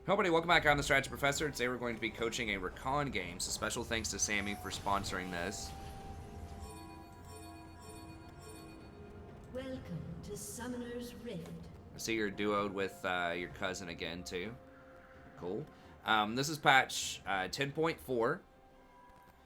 Hello everybody, welcome back. I'm the Strategy Professor. Today we're going to be coaching a Rakan game, so special thanks to Sammy for sponsoring this. Welcome to Summoner's Rift. I see you're duoed with your cousin again, too. Cool. This is patch 10.4.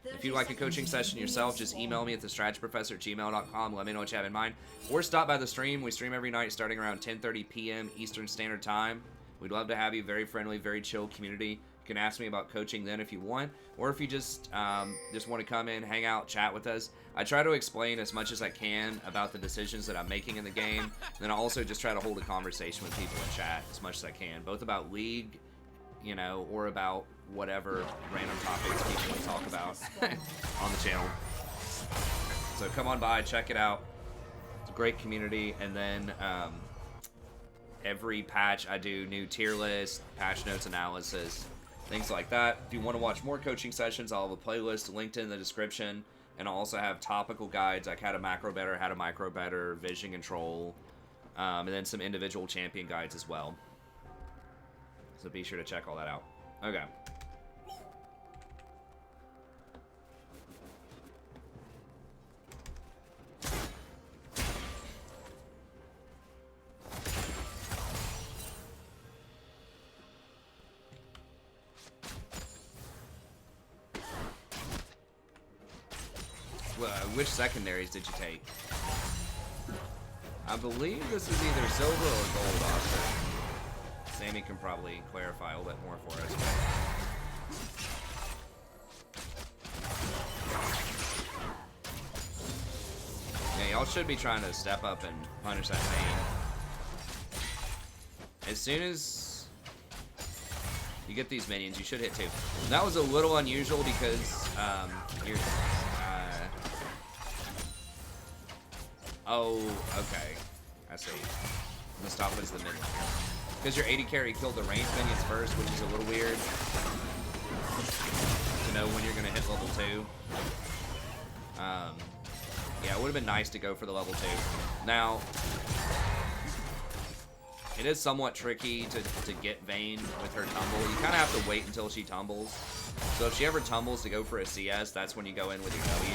If you'd like a coaching session yourself, just email me at thestrategyprofessor@gmail.com. Let me know what you have in mind. Or stop by the stream. We stream every night starting around 10:30 p.m. Eastern Standard Time. We'd love to have you. Very friendly, very chill community. You can ask me about coaching then if you want, or if you just want to come in, hang out, chat with us. I try to explain as much as I can about the decisions that I'm making in the game. And then I also just try to hold a conversation with people in chat as much as I can, both about League, you know, or about whatever random topics people want to talk about on the channel. So come on by, check it out. It's a great community. And then every patch I do new tier list, patch notes analysis, things like that. If you want to watch more coaching sessions, I'll have a playlist linked in the description. And I'll also have topical guides like how to macro better, how to micro better, vision control, and then some individual champion guides as well. So be sure to check all that out. Okay. Which secondaries did you take? I believe this is either silver or gold, Oscar. Sammy can probably clarify a little bit more for us. Yeah, y'all should be trying to step up and punish that main. As soon as you get these minions, you should hit two. That was a little unusual because you're... Oh, okay. I see. Mustafa's the minion. Because your 80 carry killed the ranged minions first, which is a little weird. To know when you're going to hit level 2. Yeah, it would have been nice to go for the level 2. Now, it is somewhat tricky to get Vayne with her tumble. You kind of have to wait until she tumbles. So if she ever tumbles to go for a CS, that's when you go in with your W.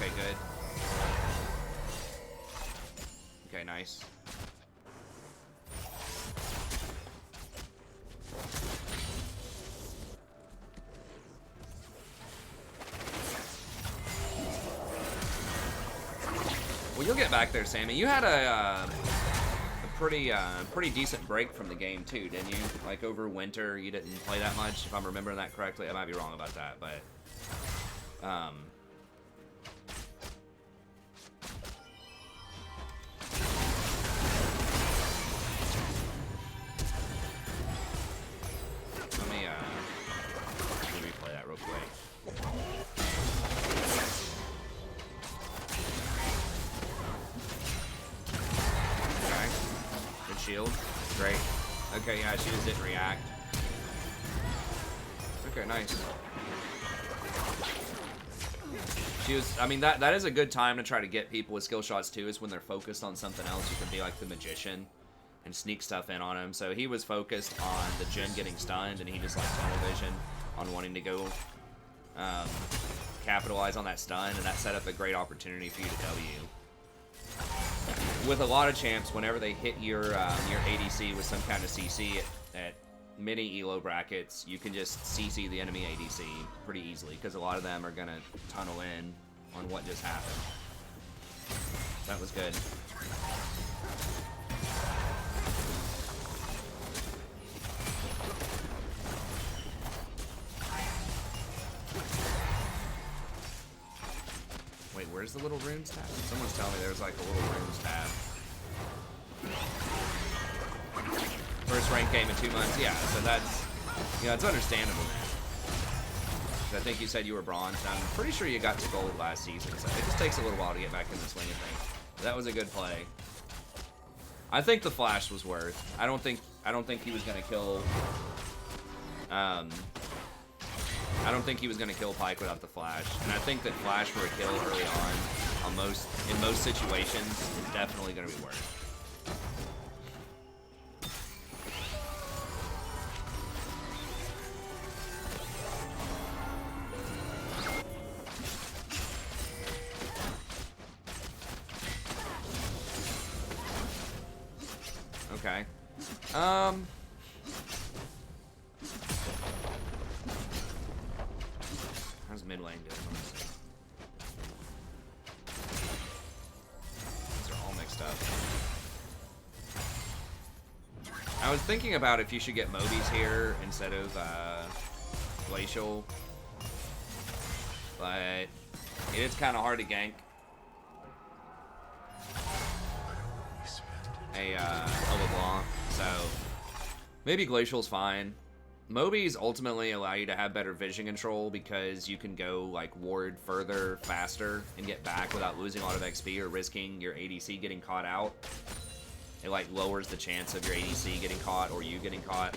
Okay, good. Okay, nice. Well, you'll get back there, Sammy. You had a pretty decent break from the game too, didn't you? Like over winter, you didn't play that much, if I'm remembering that correctly. I might be wrong about that, but let me replay that real quick. Okay. Good shield. Great. Okay, yeah, she just didn't react. Okay, nice. She was, I mean, that is a good time to try to get people with skill shots too, is when they're focused on something else. You can be like the magician and sneak stuff in on him. So he was focused on the Jhin getting stunned, and he just like tunnel vision on wanting to go capitalize on that stun, and that set up a great opportunity for you to W. With a lot of champs, whenever they hit your ADC with some kind of CC at many ELO brackets, you can just CC the enemy ADC pretty easily, because a lot of them are going to tunnel in on what just happened. That was good. Wait, where's the little runes tab? Someone's telling me there's like a little runes tab. First rank game in 2 months, yeah, so that's, you know, it's understandable, man. I think you said you were bronze, and I'm pretty sure you got to gold last season, so it just takes a little while to get back in the swing of things. But that was a good play. I think the flash was worth. I don't think he was gonna kill I don't think he was gonna kill Pyke without the flash. And I think that flash for a kill early on in most situations is definitely gonna be worth. Okay. How's mid lane doing? Let me see. These are all mixed up. I was thinking about if you should get Mobies here instead of Glacial, but it is kind of hard to gank a LeBlanc, so maybe Glacial's fine. Mobies ultimately allow you to have better vision control because you can go like ward further, faster, and get back without losing a lot of XP or risking your ADC getting caught out. It like lowers the chance of your ADC getting caught or you getting caught.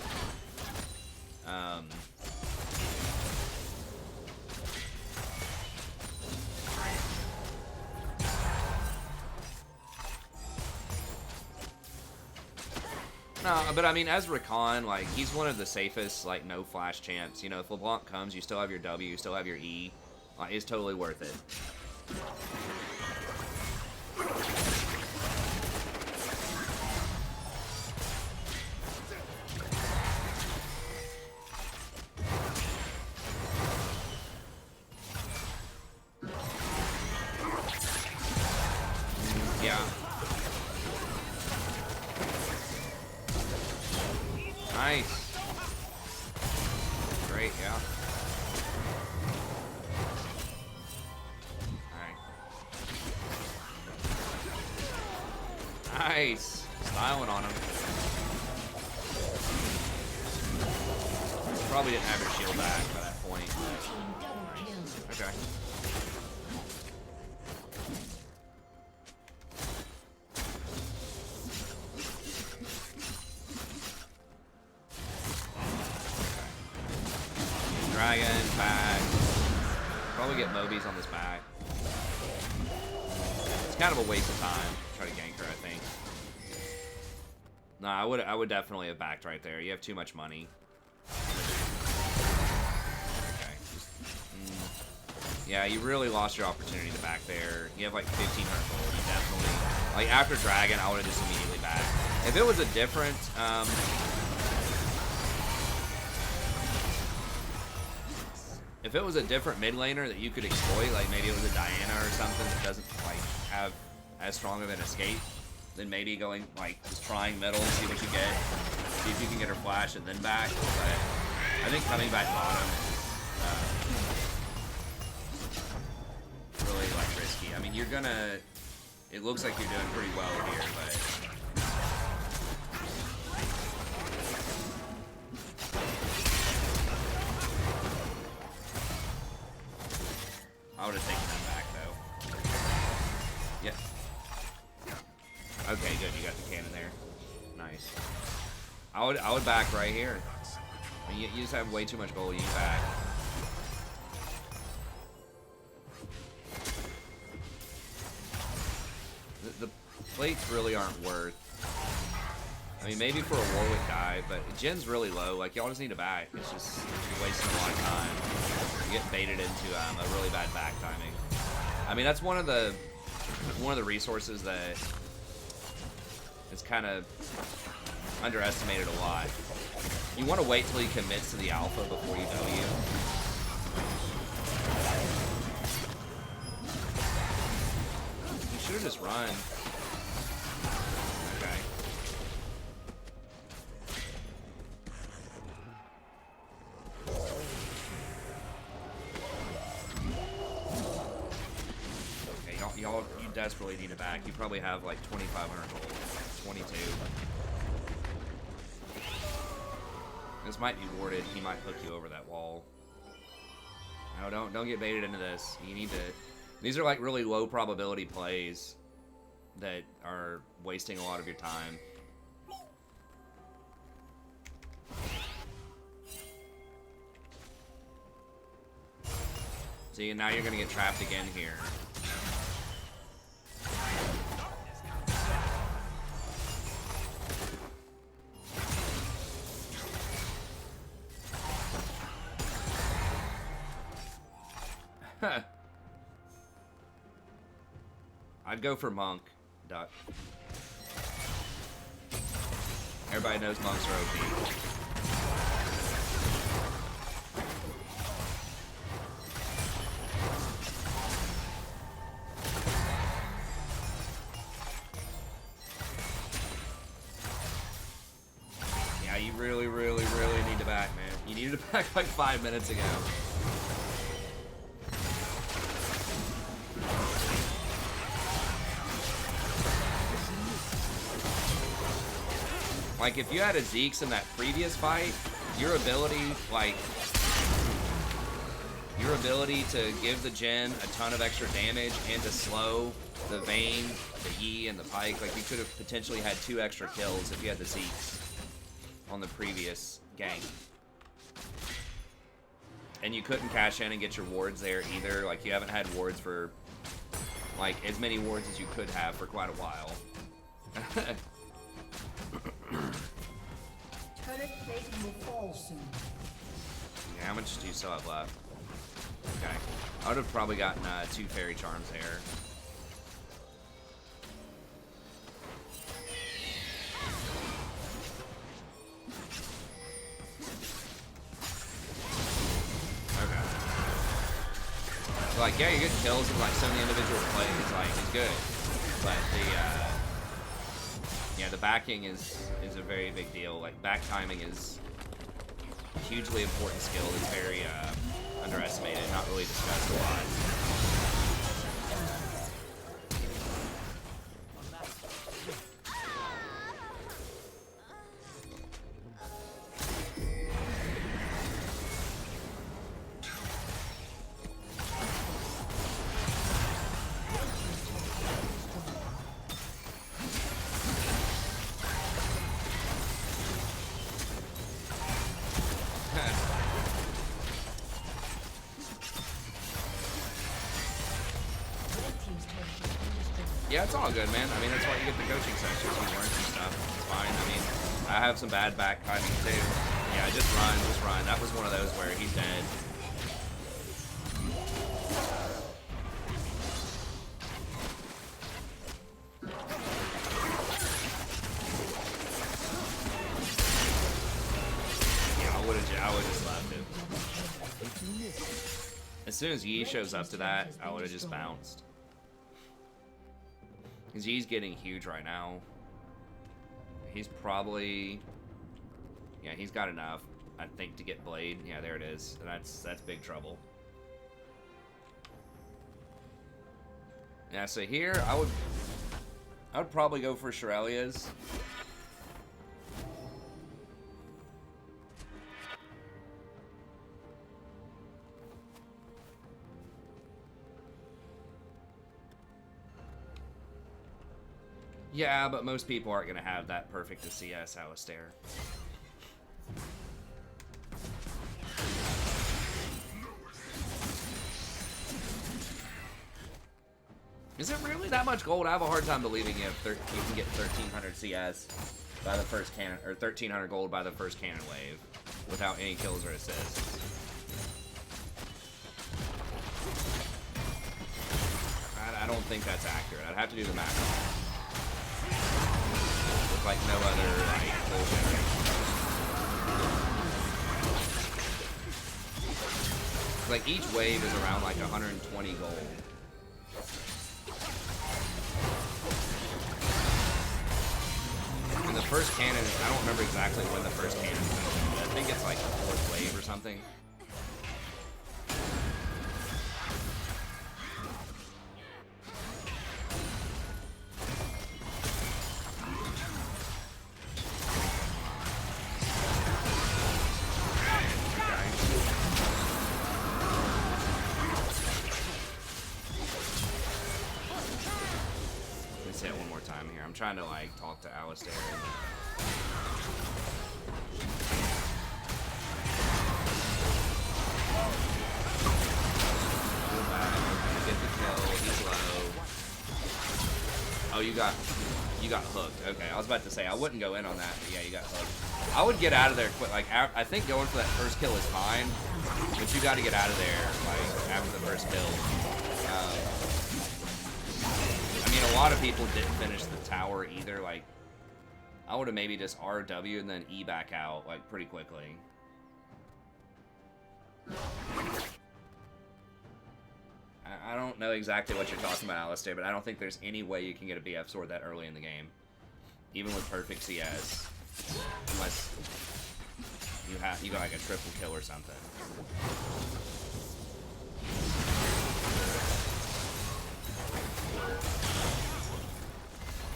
No, but I mean, as Rakan, like, he's one of the safest, like, no flash champs. You know, if LeBlanc comes, you still have your W, you still have your E. It's totally worth it. Yeah. Nice. Great, yeah. Alright. Nice. Styling on him. Probably didn't have your shield back by that point. But... Okay. Dragon, back. Probably get Mobies on this back. It's kind of a waste of time. Try to gank her, I think. No, I would definitely have backed right there. You have too much money. Okay. Yeah, you really lost your opportunity to back there. You have like 1,500 gold. You definitely, like after Dragon, I would have just immediately backed. If it was a different, if it was a different mid laner that you could exploit, like maybe it was a Diana or something that doesn't like have as strong of an escape, then maybe going like just trying middle, see what you get, see if you can get her flash and then back. But I think coming back bottom is really like risky. I mean, you're gonna. It looks like you're doing pretty well here, but. I would have taken them back though. Yep. Okay, good. You got the cannon there. Nice. I would back right here. I mean, you just have way too much gold. You need back. The plates really aren't worth. I mean, maybe for a Warwick guy, but Jin's really low. Like, y'all just need to back. It's just you're wasting a lot of time. You get baited into a really bad back timing. I mean, that's one of the resources that is kind of underestimated a lot. You want to wait till he commits to the alpha before you W. You should have just run. You desperately need it back. You probably have like 2,500 gold, 22. This might be warded. He might hook you over that wall. No, don't get baited into this. You need to. These are like really low probability plays that are wasting a lot of your time. See, now you're gonna get trapped again here. I'd go for Monk, Duck. Everybody knows monks are OP. Yeah, you really, really, really need to back, man. You needed to back like 5 minutes ago. Like, if you had a Zeke's in that previous fight, your ability, like, your ability to give the Jhin a ton of extra damage and to slow the Vayne, the Yi, and the Pyke, like, you could have potentially had 2 extra kills if you had the Zeke's on the previous gank. And you couldn't cash in and get your wards there either. Like, you haven't had wards for, like, as many wards as you could have for quite a while. Turret plating will fall soon. Yeah, how much do you still have left? Okay. I would have probably gotten 2 fairy charms there. Okay. So, like, yeah, you get kills in like some of the individual plays, like, it's good. But the yeah, the backing is a very big deal. Like, back timing is a hugely important skill. It's very underestimated, not really discussed a lot. Yeah, it's all good, man. I mean, that's why you get the coaching sessions. You learn some stuff. It's fine. I mean, I have some bad back timing too. Yeah, just run, just run. That was one of those where he's dead. Yeah, I would just left him. As soon as Yi shows up to that, I would have just bounced. Because he's getting huge right now. He's probably... Yeah, he's got enough, I think, to get Blade. Yeah, there it is. And that's big trouble. Yeah, so here, I would probably go for Shirelia's. Yeah, but most people aren't going to have that perfect a CS Alistair. Is it really that much gold? I have a hard time believing you can get 1,300 CS by the first cannon, or 1,300 gold by the first cannon wave without any kills or assists. I don't think that's accurate. I'd have to do the math. With like no other like bullshit. Like each wave is around like 120 gold. And the first cannon, I don't remember exactly when the first cannon is. I think it's like the 4th wave or something. I'm trying to like talk to Alistair. Get the kill. He's low. Oh, you got hooked. Okay, I was about to say I wouldn't go in on that, but yeah, you got hooked. I would get out of there quick. Like I think going for that first kill is fine, but you got to get out of there like after the first kill. I mean, a lot of people didn't finish the tower either. Like, I would have maybe just RW and then E back out, like, pretty quickly. I don't know exactly what you're talking about, Alistair, but I don't think there's any way you can get a BF sword that early in the game. Even with perfect CS. Unless you got like a triple kill or something.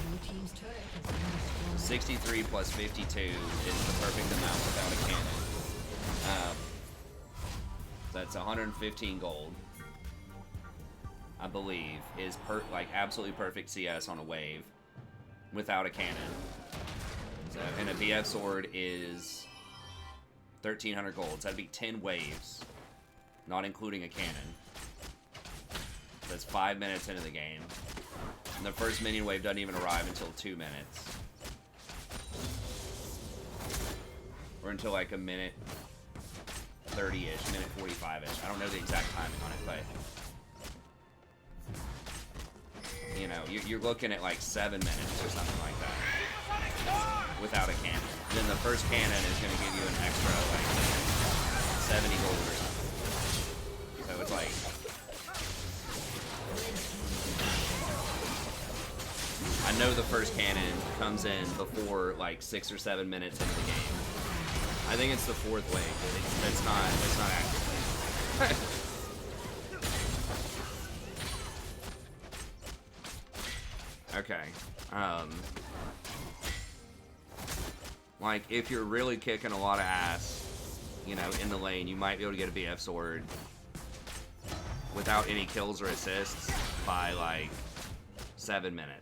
Blue team's turret has been destroyed. 63 plus 52 is the perfect amount without a cannon. That's 115 gold, I believe, is like absolutely perfect CS on a wave without a cannon. So, and a BF sword is 1,300 gold. So that'd be 10 waves, not including a cannon. That's 5 minutes into the game. And the first minion wave doesn't even arrive until 2 minutes. Or until like a minute 30-ish, minute 45-ish. I don't know the exact timing on it, but you know, you're looking at like 7 minutes or something like that without a cannon. Then the first cannon is going to give you an extra like 70 gold or something. So it's like, I know the first cannon comes in before like 6 or 7 minutes into the game. I think it's the 4th wave, but that's not accurate. Okay. Like, if you're really kicking a lot of ass, you know, in the lane, you might be able to get a BF sword without any kills or assists by, like, 7 minutes.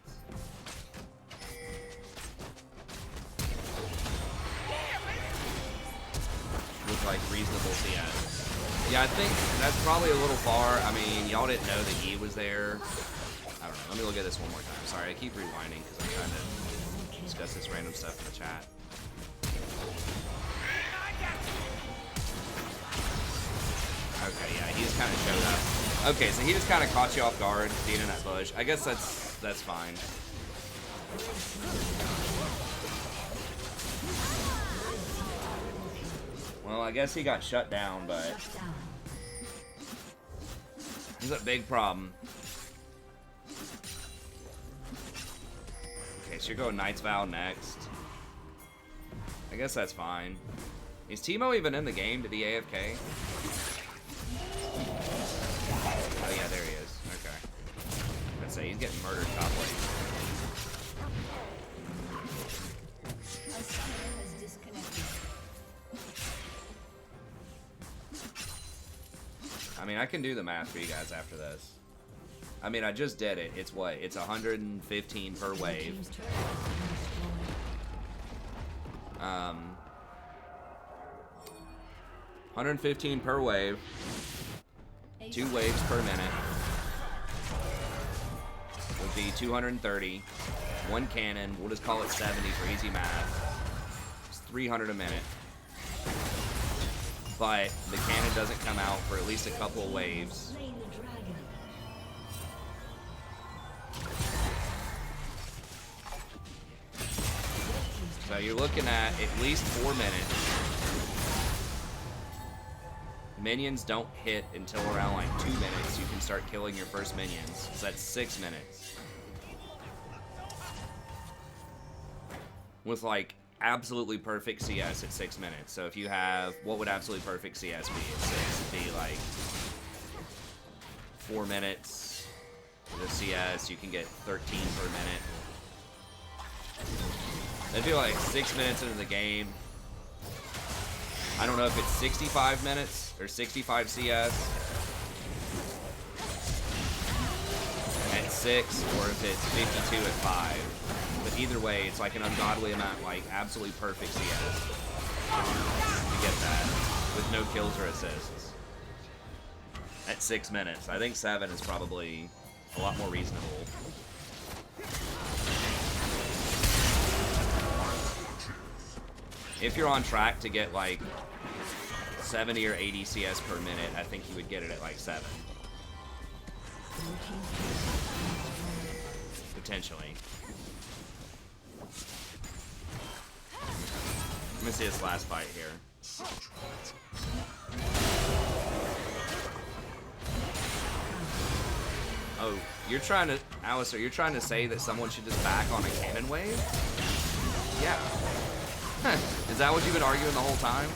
With, like, reasonable CS. Yeah, I think that's probably a little far. I mean, y'all didn't know that E was there. I don't know. Let me look at this one more time. Sorry, I keep rewinding because I'm trying to discuss this random stuff in the chat. Okay, yeah, he just kind of showed up. Okay, so he just kind of caught you off guard being in that bush. I guess that's fine. Well, I guess he got shut down, but there's a big problem. Okay, so you're going Knight's Vow next. I guess that's fine. Is Teemo even in the game? Did he AFK? Oh yeah, there he is. Okay. Let's say he's getting murdered top lane. A summoner has disconnected. I mean, I can do the math for you guys after this. I mean, I just did it. It's what? It's 115 per Blue wave. team's turret has been destroyed. 115 per wave. 2 waves per minute. Would be 230. 1 cannon. We'll just call it 70 for easy math. It's 300 a minute. But the cannon doesn't come out for at least a couple of waves. Slain the dragon. So you're looking at least 4 minutes. Minions don't hit until around like 2 minutes. You can start killing your first minions. So that's 6 minutes. With like absolutely perfect CS at 6 minutes. So if you have, what would absolutely perfect CS be at 6? It'd be like 4 minutes with CS. You can get 13 per minute. That'd be like 6 minutes into the game. I don't know if it's 65 minutes or 65 CS at 6 or if it's 52 at 5. But either way, it's like an ungodly amount, like absolutely perfect CS. You get that with no kills or assists at 6 minutes. I think 7 is probably a lot more reasonable. If you're on track to get like 70 or 80 CS per minute, I think you would get it at like 7. Potentially. Let me see this last fight here. Oh, you're trying to, Alistair, you're trying to say that someone should just back on a cannon wave? Yeah. Is that what you've been arguing the whole time?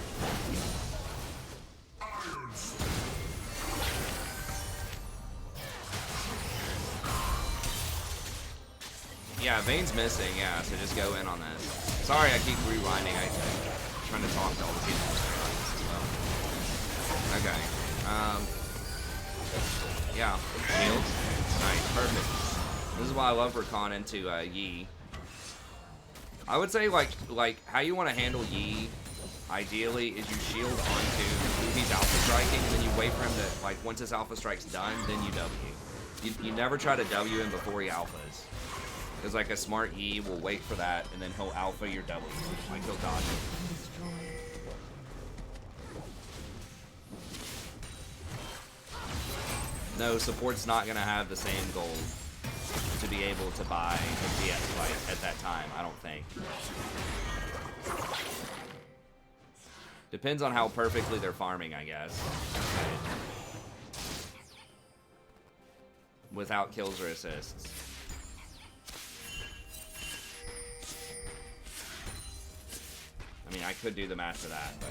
Yeah, Vayne's missing, yeah, so just go in on that. Sorry I keep rewinding, I'm trying to talk to all the people as well. Okay, yeah, shield. Nice, perfect. This is why I love Rakan into Yi. I would say like how you want to handle Yi, ideally, is you shield onto who he's alpha striking, and then you wait for him to, like, once his alpha strike's done, then you W. You never try to W him before he alphas. Because, like, a smart E will wait for that, and then he'll alpha your W. Like, he'll dodge it. No, support's not going to have the same goal to be able to buy a DS fight at that time, I don't think. Depends on how perfectly they're farming, I guess. Without kills or assists. I mean, I could do the math for that, but...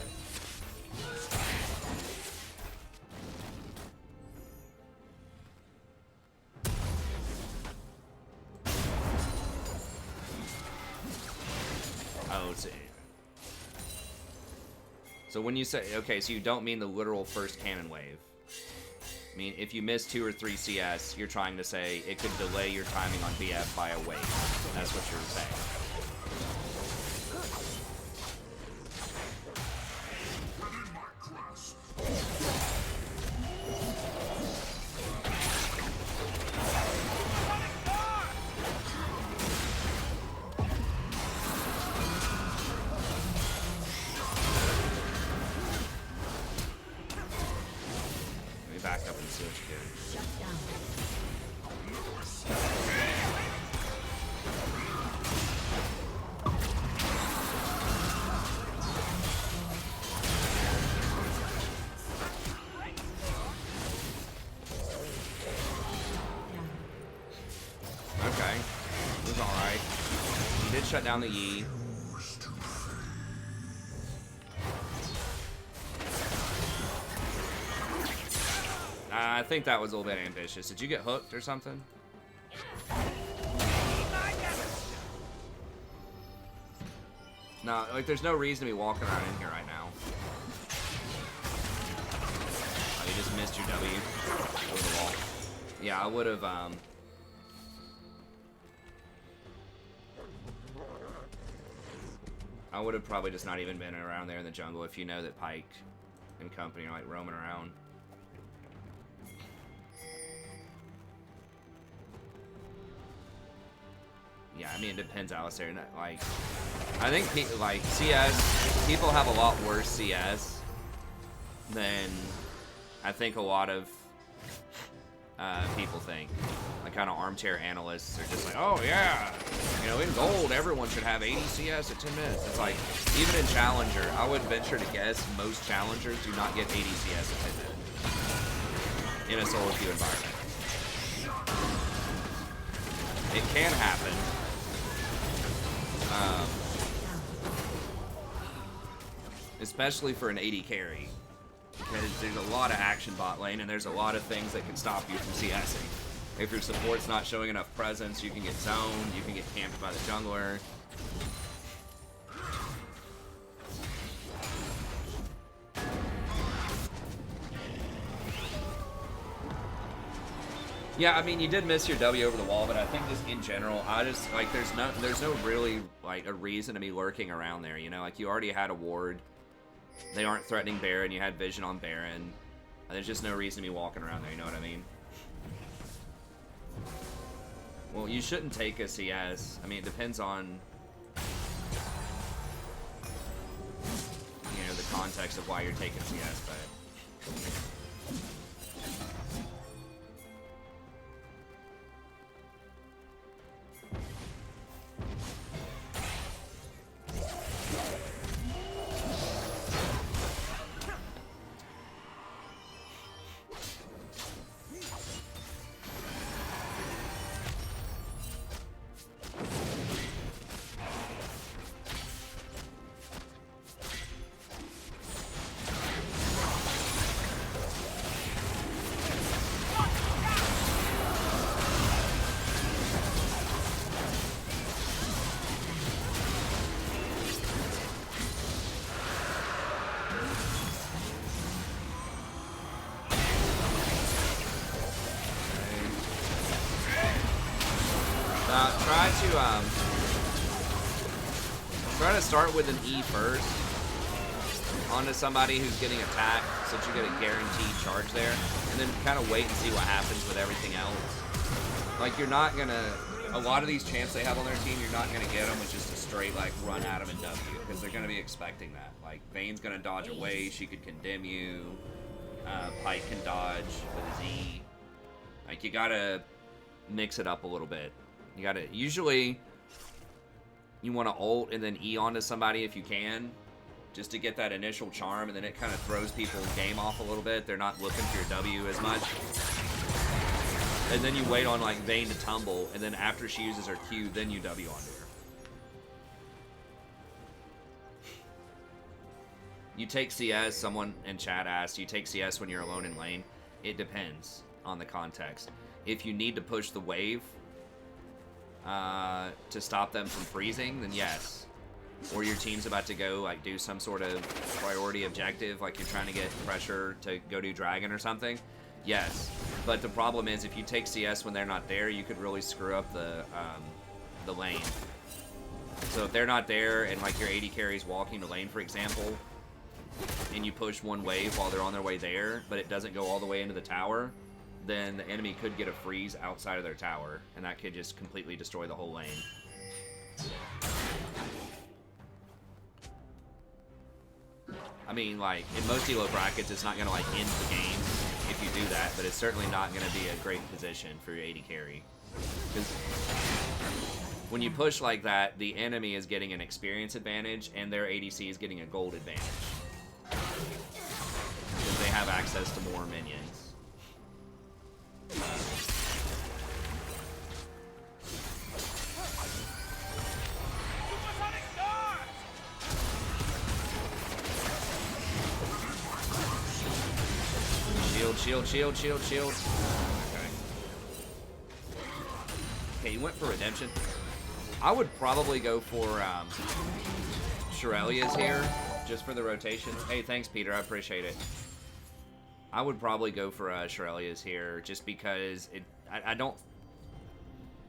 Oh, so when you say... Okay, so you don't mean the literal first cannon wave. I mean, if you miss 2 or 3 CS, you're trying to say it could delay your timing on BF by a wave. That's what you're saying. Shut down the Yi. I think that was a little bit ambitious. Did you get hooked or something? No, like there's no reason to be walking around in here right now. Oh, you just missed your W over the wall. Yeah, I would have, I would have probably just not even been around there in the jungle if you know that Pike and company are like roaming around. Yeah, I mean, it depends, Alistair. Like, I think, like, CS, people have a lot worse CS than I think a lot of people think. Like, kind of armchair analysts are just like, oh, yeah, you know, in gold, everyone should have 80 CS at 10 minutes. It's like, even in Challenger, I would venture to guess most Challengers do not get 80 CS at 10 minutes in a solo queue environment. It can happen. Especially for an 80 carry. Because there's a lot of action bot lane, and there's a lot of things that can stop you from CSing. If your support's not showing enough presence, you can get zoned, you can get camped by the jungler. Yeah, I mean, you did miss your W over the wall, but I think just in general, I just, like, there's no really, like, a reason to be lurking around there, you know? Like, you already had a ward. They aren't threatening Baron. You had vision on Baron. There's just no reason to be walking around there, you know what I mean? Well, you shouldn't take a CS. I mean, it depends on, you know, the context of why you're taking CS, but... try to start with an E first onto somebody who's getting attacked, so that you get a guaranteed charge there, and then kind of wait and see what happens with everything else. Like, you're not gonna, a lot of these champs they have on their team, you're not gonna get them with just a straight, like, run at them and W, because they're gonna be expecting that. Like, Vayne's gonna dodge away, she could condemn you, Pike can dodge with a Z. Like, you gotta mix it up a little bit. You gotta, usually, you wanna ult and then E onto somebody if you can, just to get that initial charm, and then it kind of throws people's game off a little bit. They're not looking for your W as much. And then you wait on, like, Vayne to tumble, and then after she uses her Q, then you W onto her. You take CS, someone in chat asked, you take CS when you're alone in lane? It depends on the context. If you need to push the wave to stop them from freezing, then yes. Or your team's about to go, like, do some sort of priority objective, like you're trying to get pressure to go do Dragon or something, yes. But the problem is, if you take CS when they're not there, you could really screw up the lane. So if they're not there, and, like, your AD carry's walking the lane, for example, and you push one wave while they're on their way there, but it doesn't go all the way into the tower, then the enemy could get a freeze outside of their tower, and that could just completely destroy the whole lane. I mean, like, in most elo brackets, it's not going to, like, end the game if you do that, but it's certainly not going to be a great position for your AD carry. Because when you push like that, the enemy is getting an experience advantage, and their ADC is getting a gold advantage. Because they have access to more minions. Shield. Okay. Okay, you went for redemption. I would probably go for Shirelia's here, just for the rotation. Hey, thanks, Peter. I appreciate it. I would probably go for Shirelia's here, just because I don't...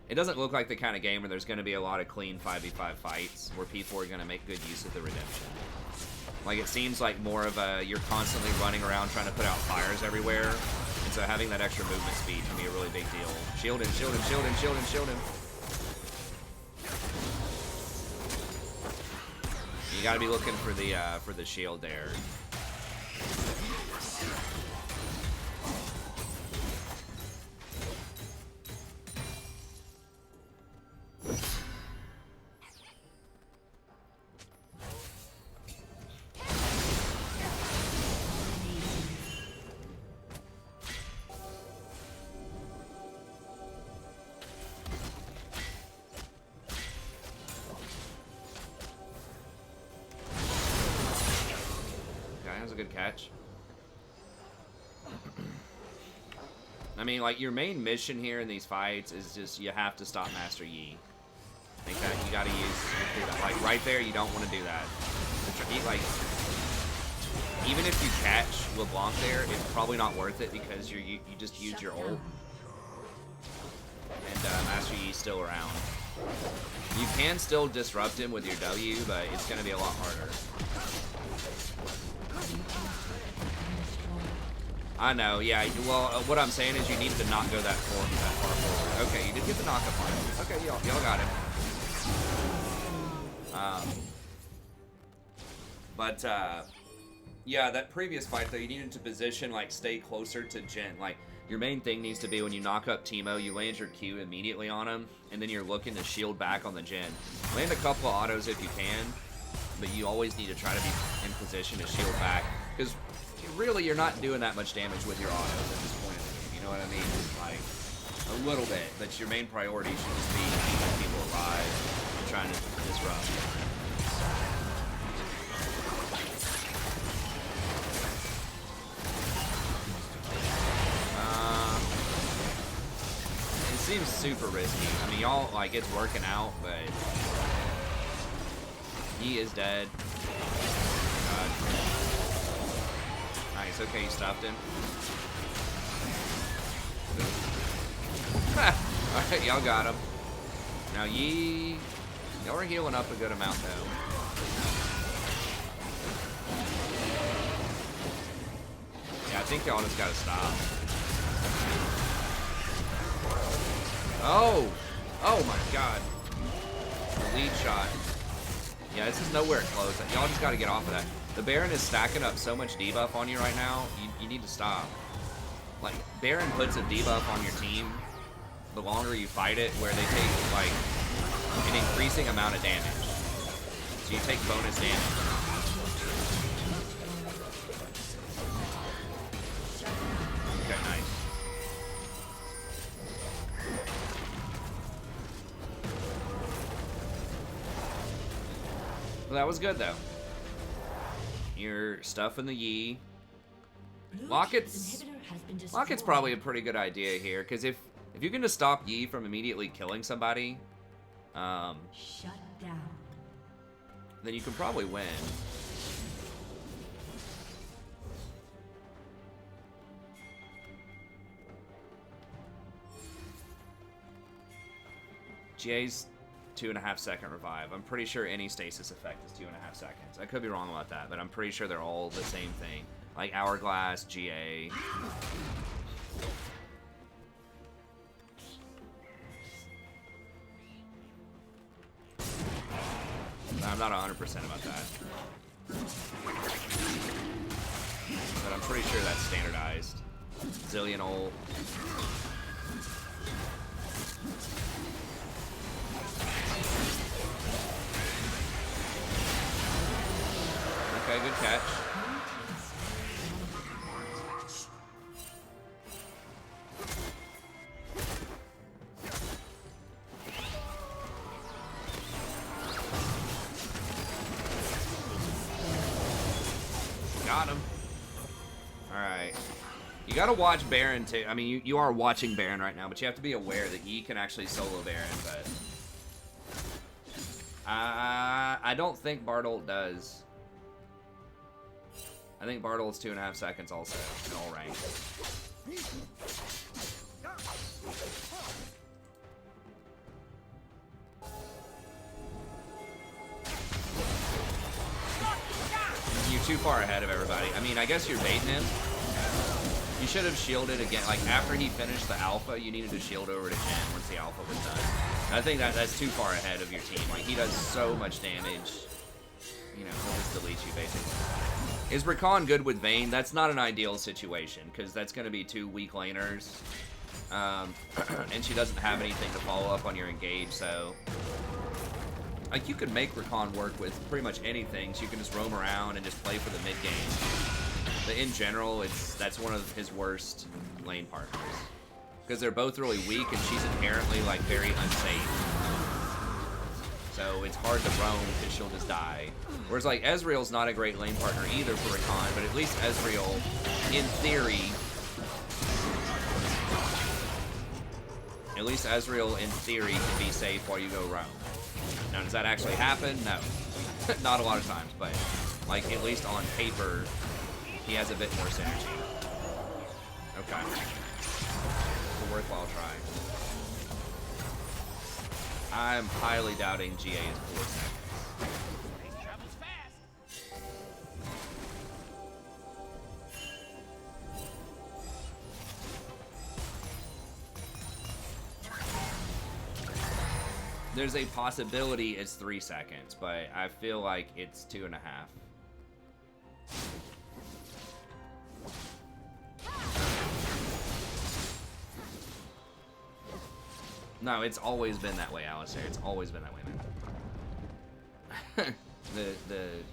It doesn't look like the kind of game where there's going to be a lot of clean 5v5 fights, where people are going to make good use of the redemption. Like, it seems like more of a, you're constantly running around trying to put out fires everywhere, and so having that extra movement speed can be a really big deal. Shield him. You gotta be looking for the shield there. Good catch. I mean, like, your main mission here in these fights is just you have to stop Master Yi. I think that you gotta do that. Like, right there, you don't want to do that. Like, even if you catch LeBlanc there, it's probably not worth it because you just used your ult. And Master Yi's still around. You can still disrupt him with your W, but it's gonna be a lot harder. I know, yeah. Well, what I'm saying is you needed to not go that far forward. Okay, you did get the knockup on him. Okay, y'all got him. Yeah, that previous fight though, you needed to position, like, stay closer to Jhin. Like, your main thing needs to be when you knock up Teemo, you land your Q immediately on him, and then you're looking to shield back on the Jhin. Land a couple of autos if you can, but you always need to try to be in position to shield back, because really, you're not doing that much damage with your autos at this point in the game, you know what I mean? Like, a little bit, but your main priority should just be keeping people alive and trying to disrupt. It seems super risky. I mean, y'all, like, it's working out, but he is dead. God. Nice, okay, you stopped him. Alright, y'all got him. Now Yi, y'all are healing up a good amount though. Yeah, I think y'all just gotta stop. Oh! Oh my god. The lead shot. Yeah, this is nowhere close. Y'all just gotta get off of that. The Baron is stacking up so much debuff on you right now, you need to stop. Like, Baron puts a debuff on your team the longer you fight it, where they take, like, an increasing amount of damage. So you take bonus damage. Okay, nice. Well, that was good, though. You're stuffing the Yi. Locket's probably a pretty good idea here, because if you can just stop Yi from immediately killing somebody, Shut down. then you can probably win. GA's 2.5 second revive. I'm pretty sure any stasis effect is 2.5 seconds. I could be wrong about that, but I'm pretty sure they're all the same thing. Like Hourglass, GA. I'm not 100% about that. But I'm pretty sure that's standardized. Zillion ult. Okay, good catch. Got him. Alright. You gotta watch Baron too. I mean, you are watching Baron right now, but you have to be aware that Yi can actually solo Baron, but... I don't think Bardolt does. I think Bartolt's 2.5 seconds also, in all ranks. You're too far ahead of everybody. I mean, I guess you're baiting him. You should have shielded again. Like, after he finished the alpha, you needed to shield over to Jen once the alpha was done. And I think that's too far ahead of your team. Like, he does so much damage. You know, he'll just delete you, basically. Is Rakan good with Vayne? That's not an ideal situation, because that's going to be 2 weak laners. And she doesn't have anything to follow up on your engage, so... Like, you could make Rakan work with pretty much anything, so you can just roam around and just play for the mid game. But in general, that's one of his worst lane partners. Because they're both really weak, and she's inherently, like, very unsafe. So it's hard to roam because she'll just die. Whereas, like, Ezreal's not a great lane partner either for Rakan, but at least Ezreal, in theory... At least Ezreal, in theory, can be safe while you go roam. Now, does that actually happen? No. Not a lot of times, but, like, at least on paper, he has a bit more synergy. Okay. It's a worthwhile try. I'm highly doubting GA is 4 seconds. There's a possibility it's 3 seconds, but I feel like it's 2.5. No, it's always been that way, Alistair. It's always been that way, man. the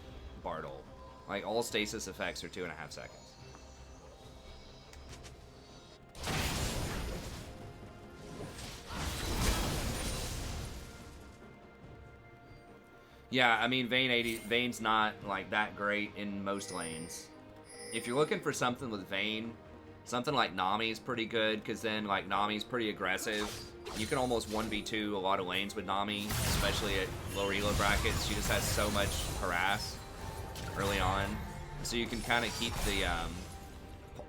Bartle. Like, all stasis effects are 2.5 seconds. Yeah, I mean, Vayne's not, like, that great in most lanes. If you're looking for something with Vayne, something like Nami's pretty good, because then, like, Nami's pretty aggressive. You can almost 1v2 a lot of lanes with Nami, especially at lower elo brackets. She just has so much harass early on. So you can kind of keep the,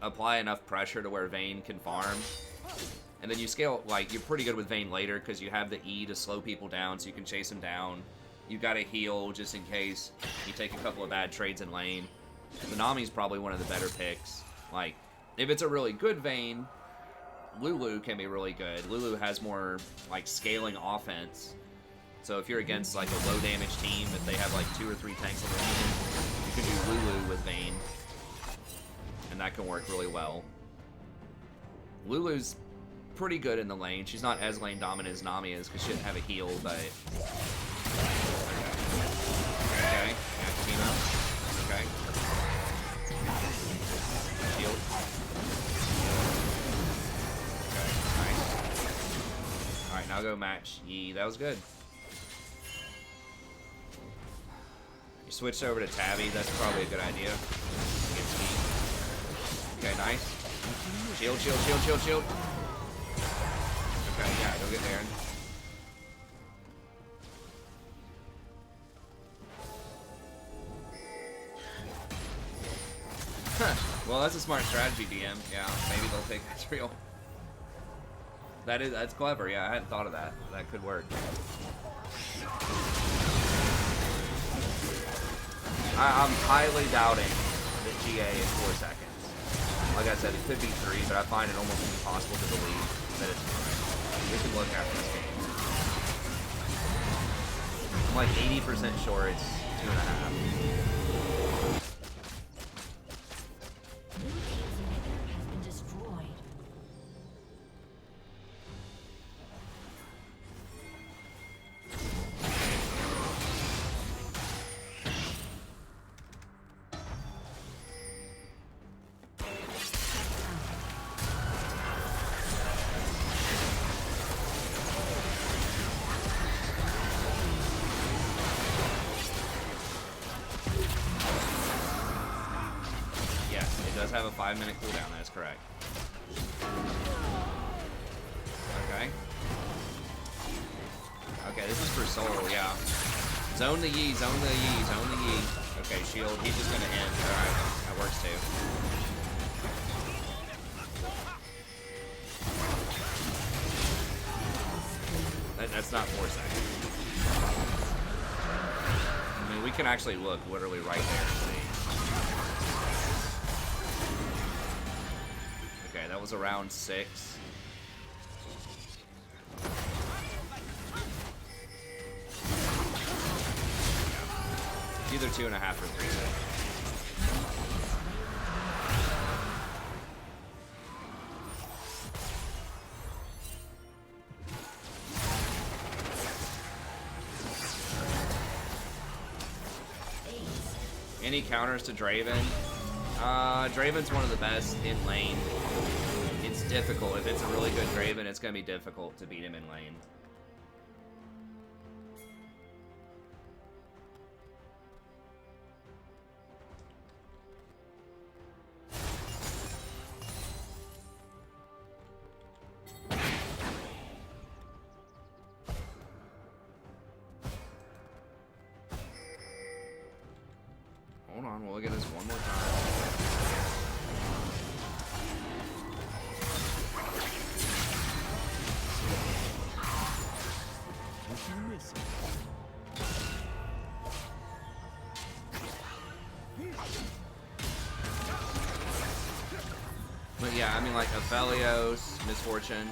apply enough pressure to where Vayne can farm. And then you scale, like, you're pretty good with Vayne later because you have the E to slow people down so you can chase them down. You got to heal just in case you take a couple of bad trades in lane. The Nami's probably one of the better picks. Like, if it's a really good Vayne, Lulu can be really good. Lulu has more, like, scaling offense. So if you're against, like, a low damage team, if they have, like, 2 or 3 tanks on their team, you can do Lulu with Vayne. And that can work really well. Lulu's pretty good in the lane. She's not as lane dominant as Nami is because she didn't have a heal, but... Okay, Akima. Okay. Shield. Okay, nice. Alright, now go match Yi. That was good. You switched over to Tabby. That's probably a good idea. Against Yi. Okay, nice. Shield, shield, shield, shield, shield. Okay, yeah, go get Baron. Huh. Well, that's a smart strategy, DM. Yeah, maybe they'll take Ezreal. That's clever. Yeah, I hadn't thought of that. That could work. I'm highly doubting that GA is 4 seconds. Like I said, it could be 3, but I find it almost impossible to believe that it's 3. We can look after this game. I'm like 80% sure it's 2.5. Have a 5-minute cooldown, that is correct. Okay. Okay, this is for soul, yeah. Zone the Yi, zone the Yi, zone the Yi. Okay, shield, he's just gonna end. Alright, that works too. That's not 4 seconds. I mean, we can actually look literally right there and see. Okay, that was around 6. It's either 2.5 or 3 seconds. Any counters to Draven? Draven's one of the best in lane. It's difficult. If it's a really good Draven, it's going to be difficult to beat him in lane. Hold on, we'll look at this one more time. But yeah, I mean, like Aphelios, Misfortune.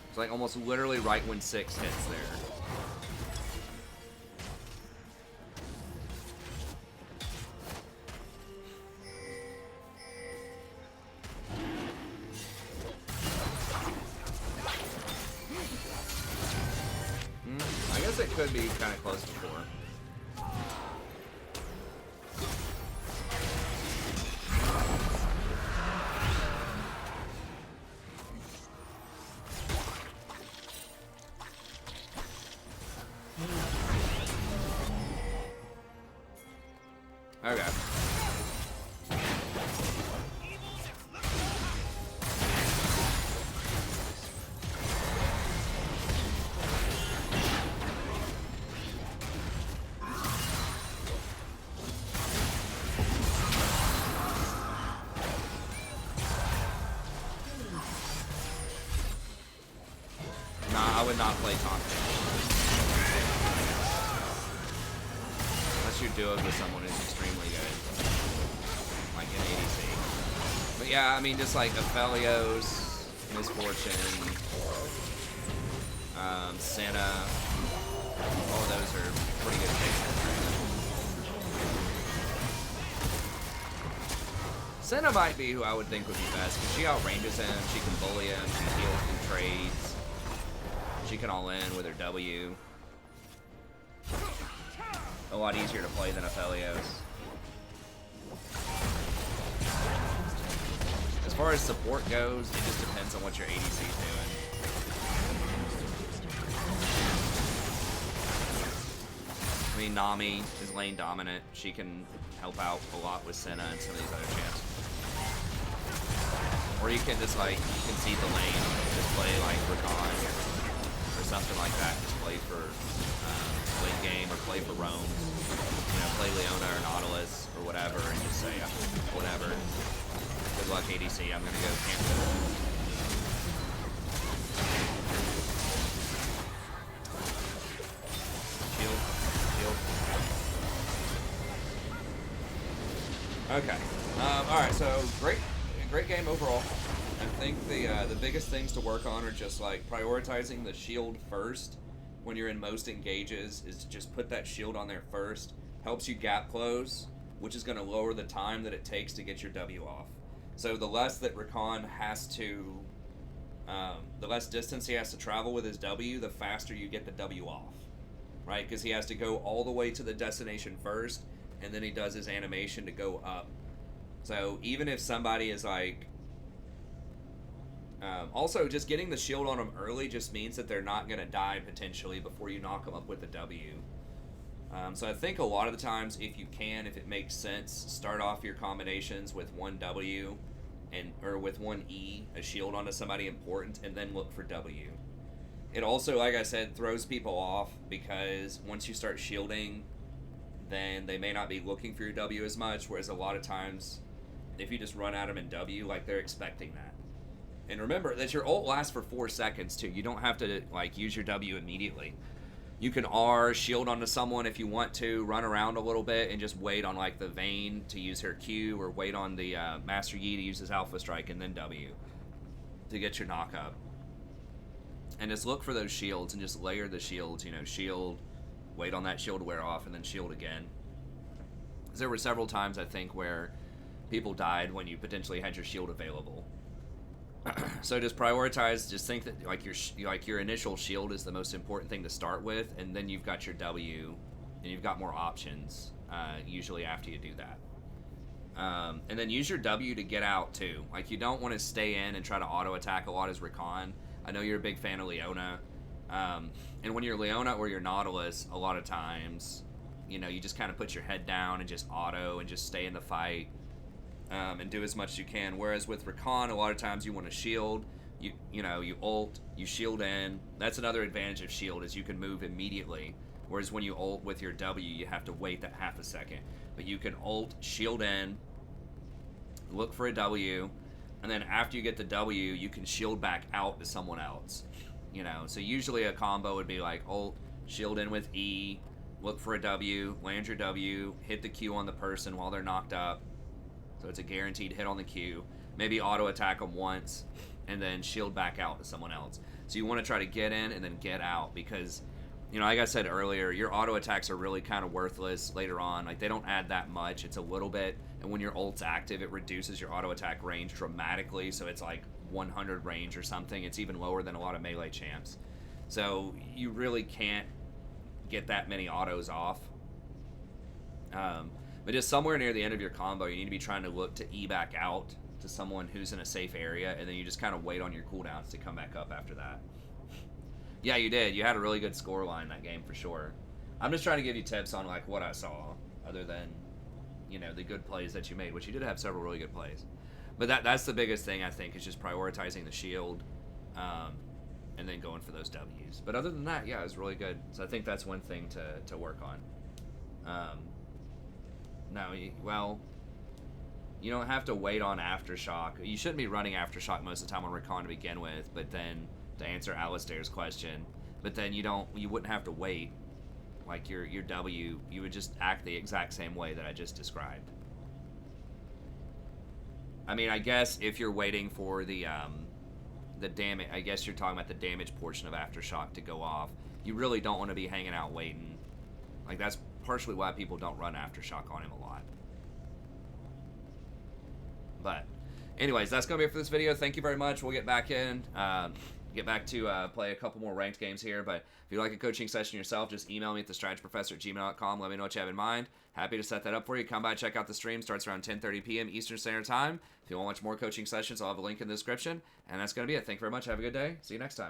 It's like almost literally right when 6 hits there. I guess it could be kind of close to 4. Okay. would not play top 10. Unless you're duoed with someone who's extremely good. Like an ADC. But yeah, I mean, just like Aphelios, Misfortune, Senna, all of those are pretty good cases. Senna might be who I would think would be best, because she outranges him, she can bully him, she heals and trades, she can all in with her W. A lot easier to play than Aphelios. As far as support goes, it just depends on what your ADC is doing. I mean, Nami is lane dominant. She can help out a lot with Senna and some of these other champs. Or you can just like concede the lane, just play like Rakan or something like that. Just play for late game or play for Rome. You know, play Leona or Nautilus or whatever, and just say whatever. Good luck, ADC. I'm gonna go camp this. Shield. Okay. Alright, so great game overall. I think the biggest things to work on are just like prioritizing the shield first when you're in most engages, is to just put that shield on there first. Helps you gap close, which is going to lower the time that it takes to get your W off. So the less that Rakan has to, the less distance he has to travel with his W, the faster you get the W off, right? Because he has to go all the way to the destination first, and then he does his animation to go up. So even if somebody is like, also just getting the shield on them early just means that they're not going to die potentially before you knock them up with the W. So I think a lot of the times, if you can, if it makes sense, start off your combinations with one W or with one E, a shield onto somebody important, and then look for W. It also, like I said, throws people off, because once you start shielding, then they may not be looking for your W as much, whereas a lot of times, if you just run at them in W, like, they're expecting that. And remember that your ult lasts for 4 seconds too. You don't have to like use your W immediately. You can R, shield onto someone if you want to, run around a little bit and just wait on like the Vayne to use her Q, or wait on the Master Yi to use his Alpha Strike, and then W to get your knock up. And just look for those shields and just layer the shields, you know, shield, wait on that shield to wear off, and then shield again. There were several times, I think, where people died when you potentially had your shield available. So just prioritize, just think that like your initial shield is the most important thing to start with, and then you've got your W, and you've got more options usually after you do that. And then use your W to get out too. Like, you don't want to stay in and try to auto attack a lot as Rakan. I know you're a big fan of Leona, and when you're Leona or you're Nautilus, a lot of times, you know, you just kind of put your head down and just auto and just stay in the fight. And do as much as you can. Whereas with Rakan, a lot of times you want to shield. You know, you ult, you shield in. That's another advantage of shield, is you can move immediately. Whereas when you ult with your W, you have to wait that half a second. But you can ult, shield in, look for a W, and then after you get the W, you can shield back out to someone else. You know, so usually a combo would be like ult, shield in with E, look for a W, land your W, hit the Q on the person while they're knocked up. So it's a guaranteed hit on the Q. Maybe auto attack them once, and then shield back out to someone else. So you want to try to get in and then get out, because, you know, like I said earlier, your auto attacks are really kind of worthless later on. Like, they don't add that much. It's a little bit, and when your ult's active, it reduces your auto attack range dramatically. So it's like 100 range or something. It's even lower than a lot of melee champs. So you really can't get that many autos off. But just somewhere near the end of your combo, you need to be trying to look to E back out to someone who's in a safe area, and then you just kind of wait on your cooldowns to come back up after that. Yeah, you did. You had a really good score line that game for sure. I'm just trying to give you tips on like what I saw, other than, you know, the good plays that you made, which you did have several really good plays. But that's the biggest thing, I think, is just prioritizing the shield, and then going for those W's. But other than that, yeah, it was really good. So I think that's one thing to work on. No, well, you don't have to wait on Aftershock. You shouldn't be running Aftershock most of the time on Rakan to begin with, but then to answer Alistair's question, but then you wouldn't have to wait. Like your W, you would just act the exact same way that I just described. I mean, I guess if you're waiting for the damage, I guess you're talking about the damage portion of Aftershock to go off. You really don't want to be hanging out waiting. Like, that's partially why people don't run Aftershock on him a lot. But anyways, that's gonna be it for this video. Thank you very much. We'll get back to play a couple more ranked games here. But if you'd like a coaching session yourself, just email me at thestrategyprofessor@gmail.com. Let me know what you have in mind. Happy to set that up for you. Come by, check out the stream. Starts around 10:30 p.m. Eastern Standard Time. If you want to watch more coaching sessions, I'll have a link in the description. And that's gonna be it. Thank you very much. Have a good day. See you next time.